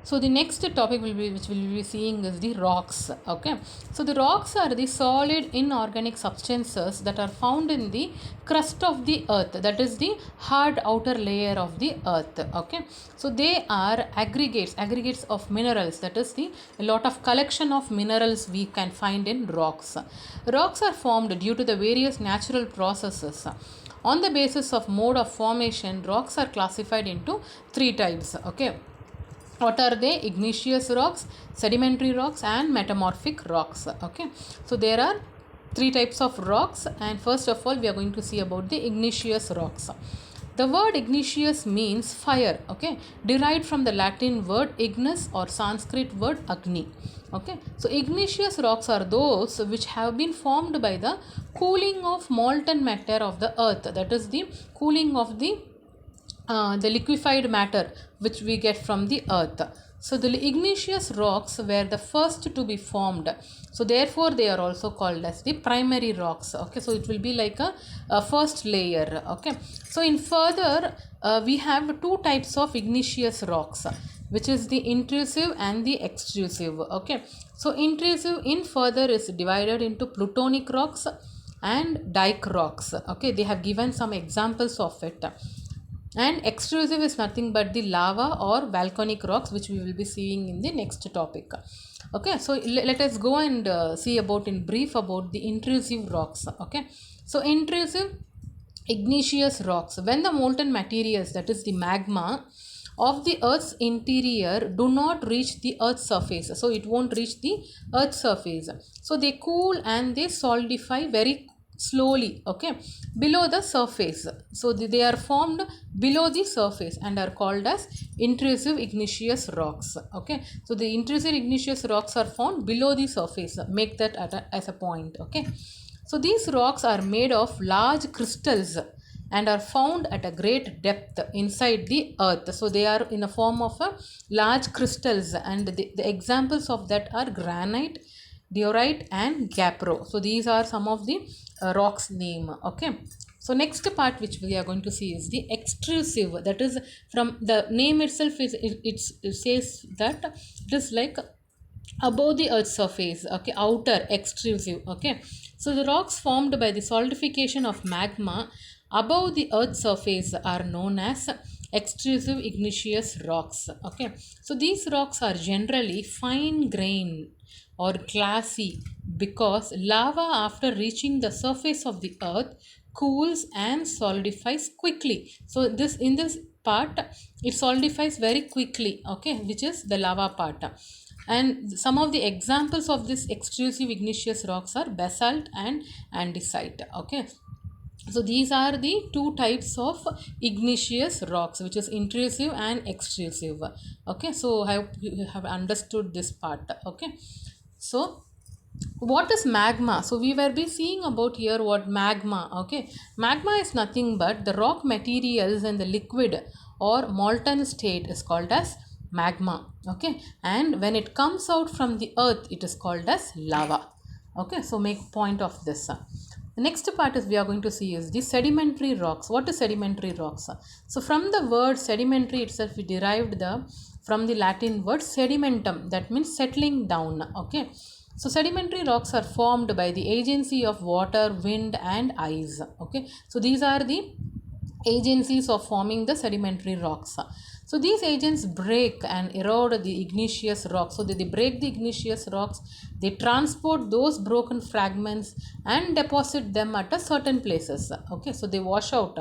So the next topic will be which we will be seeing is the rocks. Okay, so the rocks are the solid inorganic substances that are found in the crust of the earth, that is the hard outer layer of the earth. Okay, so they are aggregates of minerals, that is the a lot of collection of minerals we can find in rocks. Rocks are formed due to the various natural processes. On the basis of mode of formation, rocks are classified into three types. Okay, what are they? Igneous rocks, sedimentary rocks, and metamorphic rocks. Okay, so there are three types of rocks, and first of all we are going to see about the igneous rocks. The word igneous means fire. Okay, derived from the Latin word ignis or Sanskrit word agni. Okay, so igneous rocks are those which have been formed by the cooling of molten matter of the earth, that is the cooling of the liquefied matter which we get from the earth. So the igneous rocks were the first to be formed, so therefore they are also called as the primary rocks. Okay, so it will be like a first layer. Okay, so in further we have two types of igneous rocks, which is the intrusive and the extrusive. Okay, so intrusive in further is divided into plutonic rocks and dike rocks. Okay, they have given some examples of it. And extrusive is nothing but the lava or volcanic rocks, which we will be seeing in the next topic. Okay, so let us go and see about in brief about the intrusive rocks. Okay, so intrusive igneous rocks, when the molten materials, that is the magma of the earth's interior, do not reach the earth's surface, so it won't reach the earth's surface, so they cool and they solidify very slowly. Okay, below the surface, so they are formed below the surface and are called as intrusive igneous rocks. Okay, so the intrusive igneous rocks are found below the surface, make that as a point. Okay, so these rocks are made of large crystals and are found at a great depth inside the earth. So they are in a form of a large crystals, and the examples of that are granite, diorite, and gabbro. So these are some of the rocks name. Okay, so next part which we are going to see is the extrusive, that is from the name itself is it says that it is like above the earth's surface. Okay, outer extrusive. Okay, so the rocks formed by the solidification of magma above the earth's surface are known as extrusive igneous rocks. Okay, so these rocks are generally fine grained or glassy because lava, after reaching the surface of the earth, cools and solidifies quickly. So this in this part it solidifies very quickly. Okay, which is the lava part. And some of the examples of this extrusive igneous rocks are basalt and andesite. Okay, so these are the two types of igneous rocks, which is intrusive and extrusive. Okay, so I hope you have understood this part. Okay, so what is magma? So we were be seeing about here what magma. Okay, magma is nothing but the rock materials in the liquid or molten state is called as magma. Okay, and when it comes out from the earth it is called as lava. Okay, so make point of this. The next part is we are going to see is the sedimentary rocks. What is sedimentary rocks? So from the word sedimentary itself we derived the from the Latin word sedimentum, that means settling down. Okay, so sedimentary rocks are formed by the agency of water, wind, and ice. Okay, so these are the agencies of forming the sedimentary rocks. So these agents break and erode the igneous rocks. So they break the igneous rocks, they transport those broken fragments and deposit them at a certain places. Okay, so they wash out.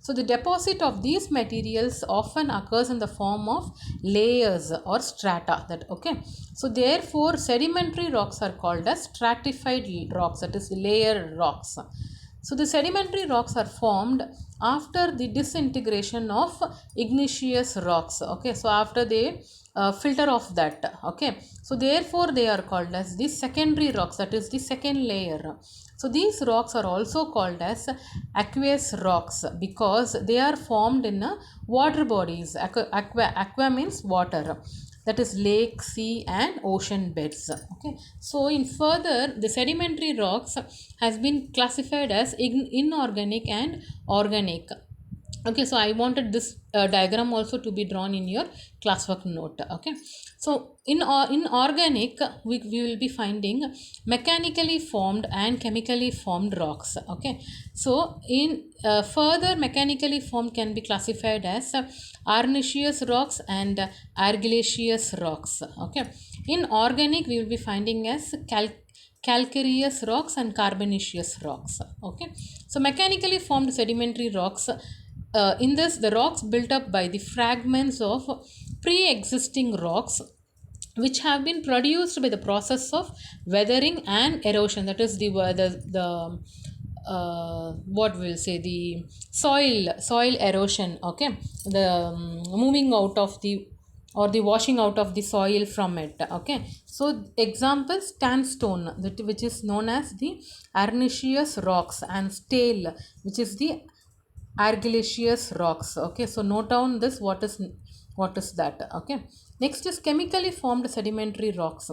So the deposit of these materials often occurs in the form of layers or strata. That okay. So therefore sedimentary rocks are called as stratified rocks, that is layer rocks. So the sedimentary rocks are formed after the disintegration of igneous rocks. Okay, so after they filter off that. Okay, so therefore they are called as the secondary rocks, that is the second layer. So these rocks are also called as aqueous rocks because they are formed in water bodies. Aqua means water, that is lake, sea, and ocean beds. Okay, so in further the sedimentary rocks has been classified as inorganic and organic. Okay, so I wanted this diagram also to be drawn in your classwork note. Okay, so in organic we will be finding mechanically formed and chemically formed rocks. Okay, so in further mechanically formed can be classified as arenaceous rocks and argillaceous rocks. Okay, in organic we will be finding as calcareous rocks and carbonaceous rocks. Okay, so mechanically formed sedimentary rocks, in this the rocks built up by the fragments of pre-existing rocks which have been produced by the process of weathering and erosion, that is the what we'll say, the soil erosion. Okay, the moving out of the or the washing out of the soil from it. Okay, so example, sandstone, which is known as the arenaceous rocks, and stale, which is the argillaceous rocks. Okay, so note down this, what is that. Okay, next is chemically formed sedimentary rocks.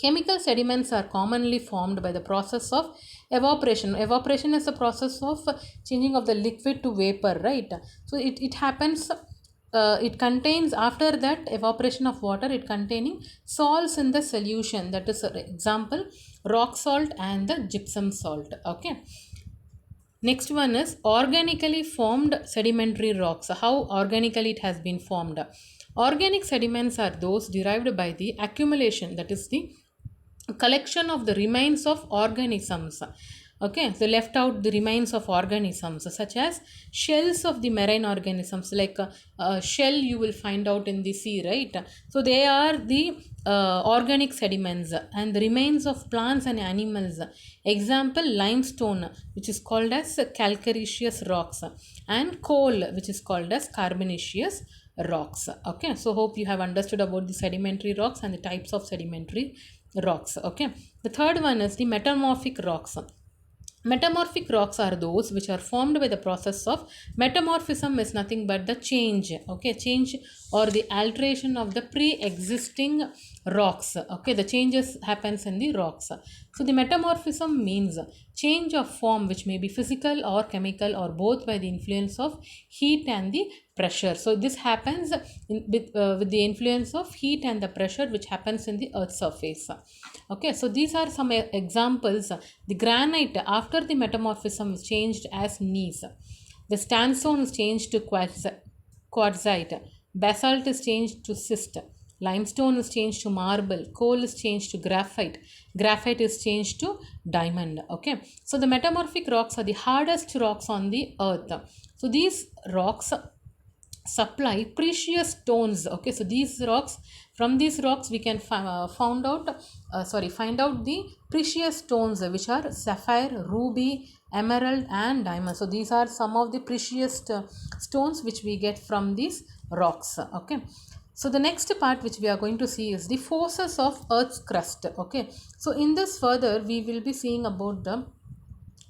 Chemical sediments are commonly formed by the process of evaporation. Evaporation is the process of changing of the liquid to vapor, right? So it happens, it contains, after that evaporation of water, it containing salts in the solution, that is example rock salt and the gypsum salt. Okay, next one is organically formed sedimentary rocks. How organically it has been formed? Organic sediments are those derived by the accumulation, that is the collection of the remains of organisms. Okay, so left out the remains of organisms such as shells of the marine organisms, like shell you will find out in the sea, right? So they are the organic sediments, and the remains of plants and animals, example limestone, which is called as calcareous rocks, and coal, which is called as carbonaceous rocks. Okay, so hope you have understood about the sedimentary rocks and the types of sedimentary rocks. Okay, the third one is the metamorphic rocks. Metamorphic rocks are those which are formed by the process of metamorphism, is nothing but the change. Okay, change or the alteration of the pre-existing rocks. Okay, the changes happens in the rocks. So the metamorphism means change of form, which may be physical or chemical or both, by the influence of heat and the pressure. So this happens with the influence of heat and the pressure which happens in the earth's surface. Okay, so these are some examples. The granite, after the metamorphism, is changed as gneiss. The sandstone is changed to quartzite. Basalt is changed to schist. Limestone is changed to marble. Coal is changed to graphite. Graphite is changed to diamond. Okay, so the metamorphic rocks are the hardest rocks on the earth. So these rocks supply precious stones. Okay, so these rocks, from these rocks we can find out the precious stones, which are sapphire, ruby, emerald and diamond. So these are some of the precious stones which we get from these rocks. Okay, so the next part which we are going to see is the forces of earth's crust. Okay, so in this further we will be seeing about the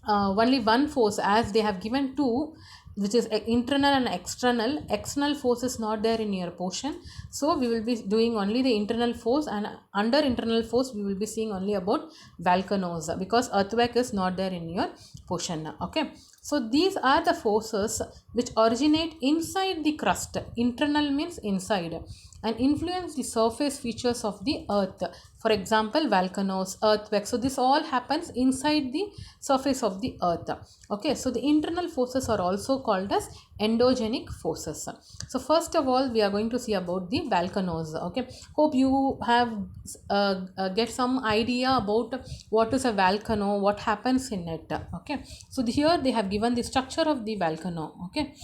only one force, as they have given two, which is internal and external force is not there in your portion, so we will be doing only the internal force, and under internal force we will be seeing only about volcanoes, because earthquake is not there in your portion. Okay, so these are the forces which originate inside the crust. Internal means inside, and influence the surface features of the earth. For example, volcanoes, earthquakes. So this all happens inside the surface of the earth. Okay, so the internal forces are also called as endogenic forces. So first of all, we are going to see about the volcanoes. Okay, hope you have get some idea about what is a volcano, what happens in it. Okay, so here they have given the structure of the volcano. Okay,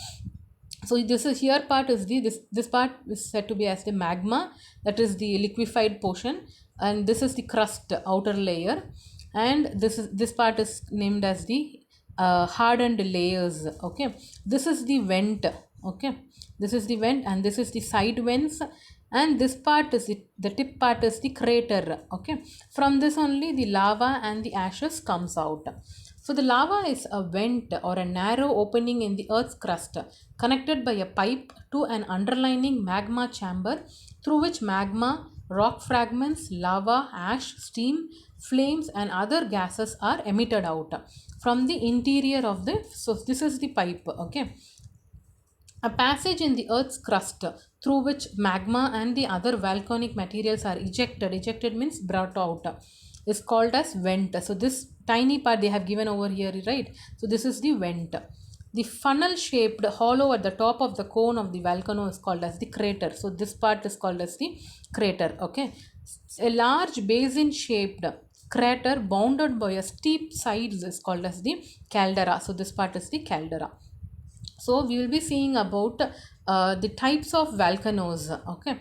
so this is here part is the this part is said to be as the magma, that is the liquefied portion, and this is the crust, outer layer, and this part is named as the hardened layers. Okay, this is the vent. Okay, this is the vent, and this is the side vents, and this part is the tip part is the crater. Okay, from this only the lava and the ashes comes out. So the lava is a vent or a narrow opening in the earth's crust, connected by a pipe to an underlying magma chamber, through which magma, rock fragments, lava, ash, steam, flames and other gases are emitted out from the interior of the, so this is the pipe. Okay, a passage in the Earth's crust through which magma and the other volcanic materials are ejected. Ejected means brought out. Is called as vent. So this tiny part they have given over here, right? So this is the vent. The funnel shaped hollow at the top of the cone of the volcano is called as the crater. So this part is called as the crater. Okay. A large basin shaped crater bounded by a steep sides is called as the caldera. So this part is the caldera. So we will be seeing about the types of volcanoes. Okay.